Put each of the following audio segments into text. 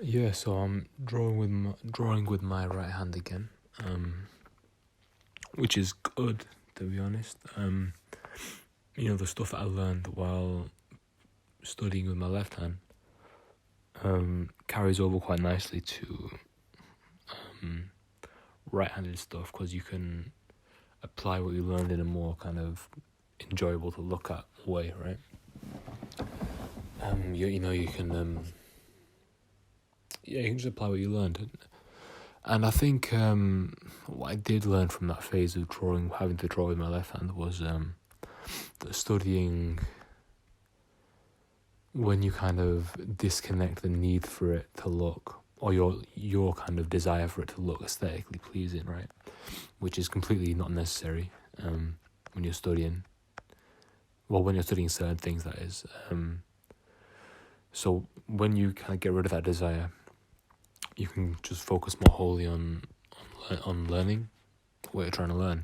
Yeah, so I'm drawing with my right hand again, which is good, to be honest. The stuff that I learned while studying with my left hand carries over quite nicely to right-handed stuff, because you can apply what you learned in a more kind of enjoyable to look at way, right? You can you can just apply what you learned. And I think what I did learn from that phase of drawing, having to draw with my left hand, was that studying, when you kind of disconnect the need for it to look, or your kind of desire for it to look aesthetically pleasing, right? Which is completely not necessary when you're studying. Well, when you're studying certain things, that is. So when you kind of get rid of that desire, you can just focus more wholly on learning what you're trying to learn.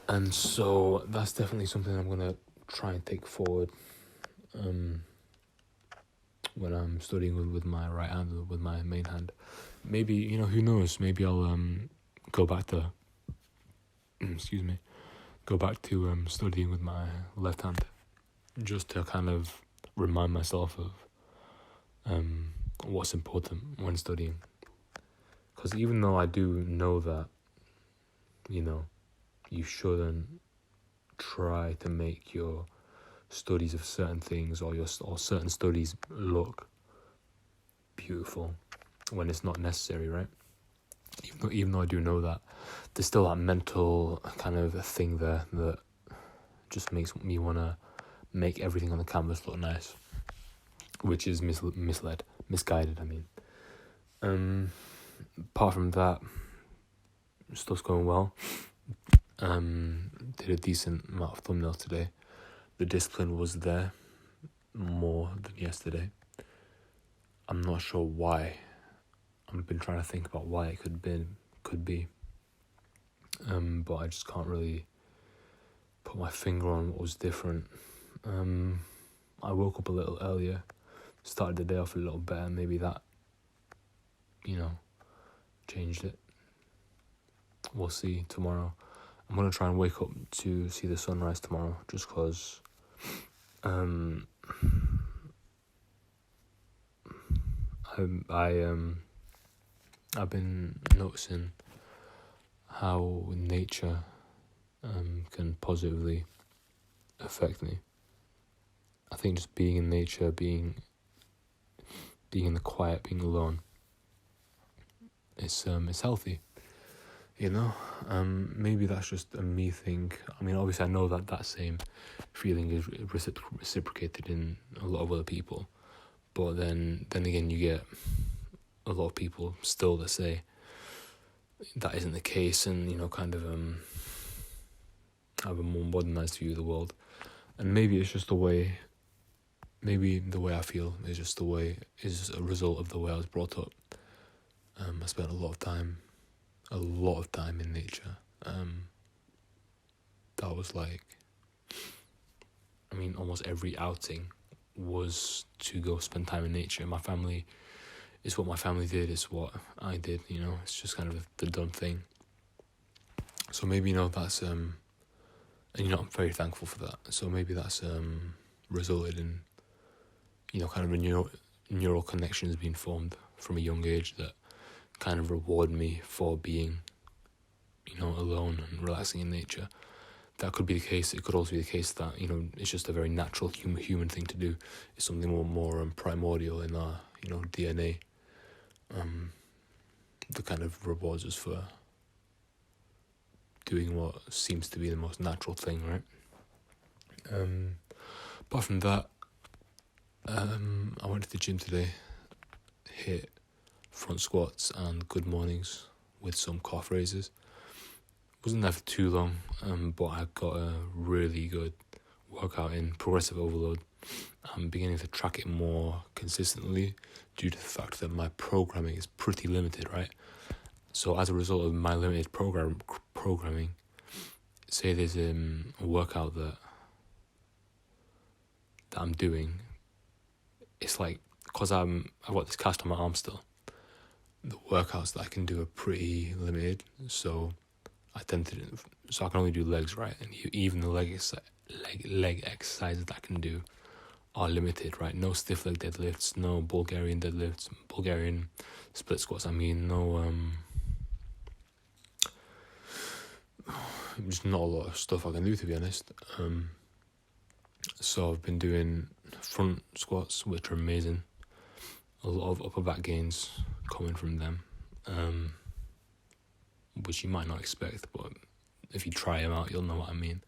And so that's definitely something I'm going to try and take forward when I'm studying with my right hand or with my main hand. Maybe, who knows, maybe I'll go back to studying with my left hand, just to kind of remind myself of what's important when studying. Because even though I do know that, you shouldn't try to make your studies of certain things or certain studies look beautiful when it's not necessary, right? Even though I do know that, there's still that mental kind of thing there that just makes me want to make everything on the canvas look nice, which is misguided. Apart from that, stuff's going well. Did a decent amount of thumbnails today. The discipline was there more than yesterday. I'm not sure why. I've been trying to think about why it could be. But I just can't really put my finger on what was different. I woke up a little earlier, started the day off a little better. Maybe that, changed it. We'll see tomorrow. I'm going to try and wake up to see the sunrise tomorrow, just because I've been noticing how nature can positively affect me. I think just being in nature, being in the quiet, being alone, it's healthy. Maybe that's just a me thing. Obviously I know that same feeling is reciprocated in a lot of other people, but then again, you get a lot of people still that say that isn't the case, and kind of have a more modernized view of the world. And maybe it's just the way I feel is just a result of the way I was brought up. I spent a lot of time in nature. That was almost every outing was to go spend time in nature. My family, it's what my family did, it's what I did, it's just kind of the done thing. So maybe, that's, and I'm very thankful for that. So maybe that's resulted in, kind of a neural connections being formed from a young age that kind of reward me for being, alone and relaxing in nature. That could be the case. It could also be the case that, it's just a very natural human thing to do. It's something more primordial in our, DNA. That kind of rewards us for doing what seems to be the most natural thing, right? Apart from that, I went to the gym today, hit front squats and good mornings with some calf raises. Wasn't there for too long, but I got a really good workout in progressive overload. I'm beginning to track it more consistently due to the fact that my programming is pretty limited, right? So as a result of my limited programming, say there's a workout that I'm doing, it's like because I've got this cast on my arm still, the workouts that I can do are pretty limited. So I can only do legs, right? And even the leg exercises that I can do are limited, right? No stiff leg deadlifts, no Bulgarian deadlifts, Bulgarian split squats. I mean, no just not a lot of stuff I can do, to be honest. So I've been doing front squats, which are amazing. A lot of upper back gains coming from them, which you might not expect, but if you try them out, you'll know what I mean.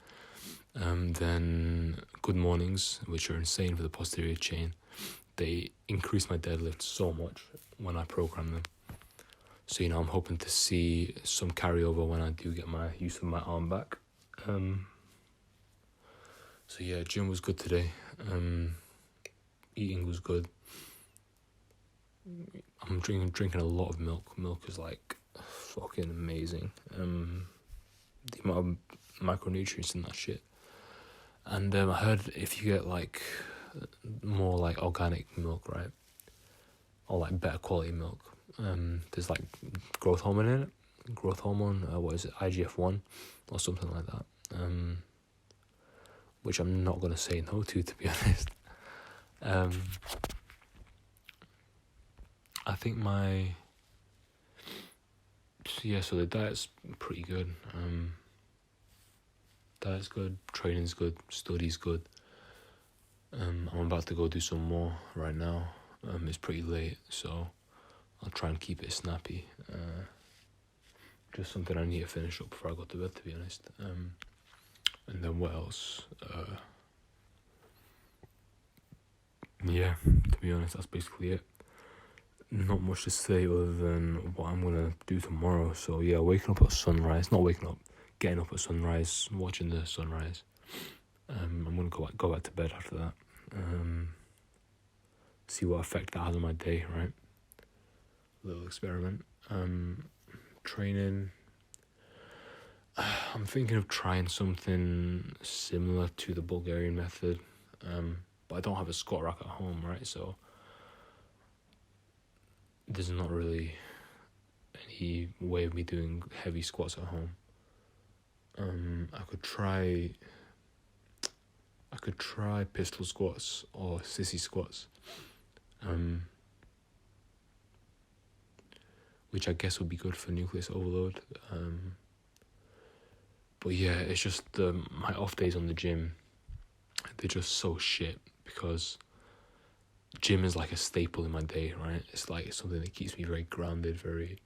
Then good mornings, which are insane for the posterior chain. They increase my deadlift so much when I program them. So, I'm hoping to see some carryover when I do get my use of my arm back. So yeah, gym was good today. Eating was good. I'm drinking a lot of milk. Milk is like fucking amazing. The amount of micronutrients in that shit. And I heard if you get like more like organic milk, right, or like better quality milk, there's like growth hormone in it. Growth hormone, what is it, IGF-1 or something like that. Which I'm not gonna say no to be honest. I think so the diet's pretty good. Diet's good, training's good, study's good. I'm about to go do some more right now. It's pretty late, so I'll try and keep it snappy. Just something I need to finish up before I go to bed, to be honest. And then what else? Yeah, to be honest, that's basically it. Not much to say other than what I'm gonna do tomorrow. So yeah, waking up at sunrise. Not waking up, getting up at sunrise, watching the sunrise. I'm gonna go back to bed after that. See what effect that has on my day, right? Little experiment. Training. I'm thinking of trying something similar to the Bulgarian method, but I don't have a squat rack at home, right? So there's not really any way of me doing heavy squats at home. I could try pistol squats or sissy squats, which I guess would be good for nucleus overload. But yeah, it's just my off days on the gym, they're just so shit because gym is like a staple in my day, right? It's like something that keeps me very grounded, very,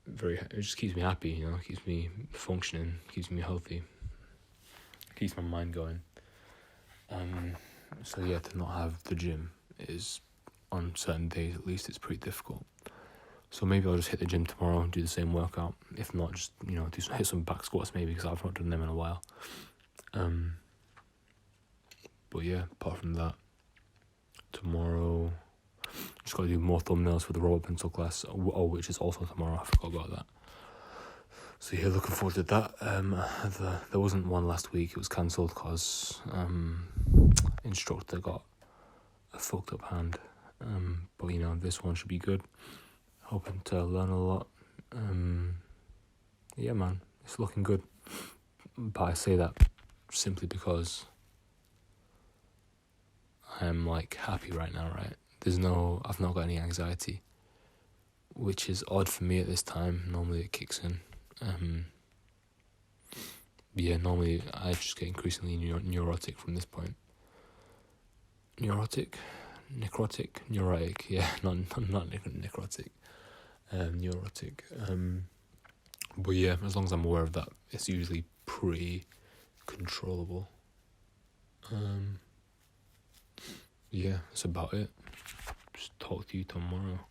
it just keeps me happy, keeps me functioning, keeps me healthy, keeps my mind going. So yeah, to not have the gym is, on certain days at least, it's pretty difficult. So maybe I'll just hit the gym tomorrow and do the same workout. If not, just, hit some back squats maybe, because I've not done them in a while. But yeah, apart from that, tomorrow, just got to do more thumbnails for the Robot Pencil class, which is also tomorrow. I forgot about that. So yeah, looking forward to that. There wasn't one last week. It was cancelled because instructor got a fucked up hand. But this one should be good. Hoping to learn a lot. Yeah, man, it's looking good. But I say that simply because I'm like happy right now, right? I've not got any anxiety, which is odd for me at this time. Normally it kicks in. Normally I just get increasingly neurotic from this point. Necrotic, yeah, not necrotic. Neurotic. But yeah, as long as I'm aware of that, it's usually pretty controllable. Yeah, that's about it. Just talk to you tomorrow.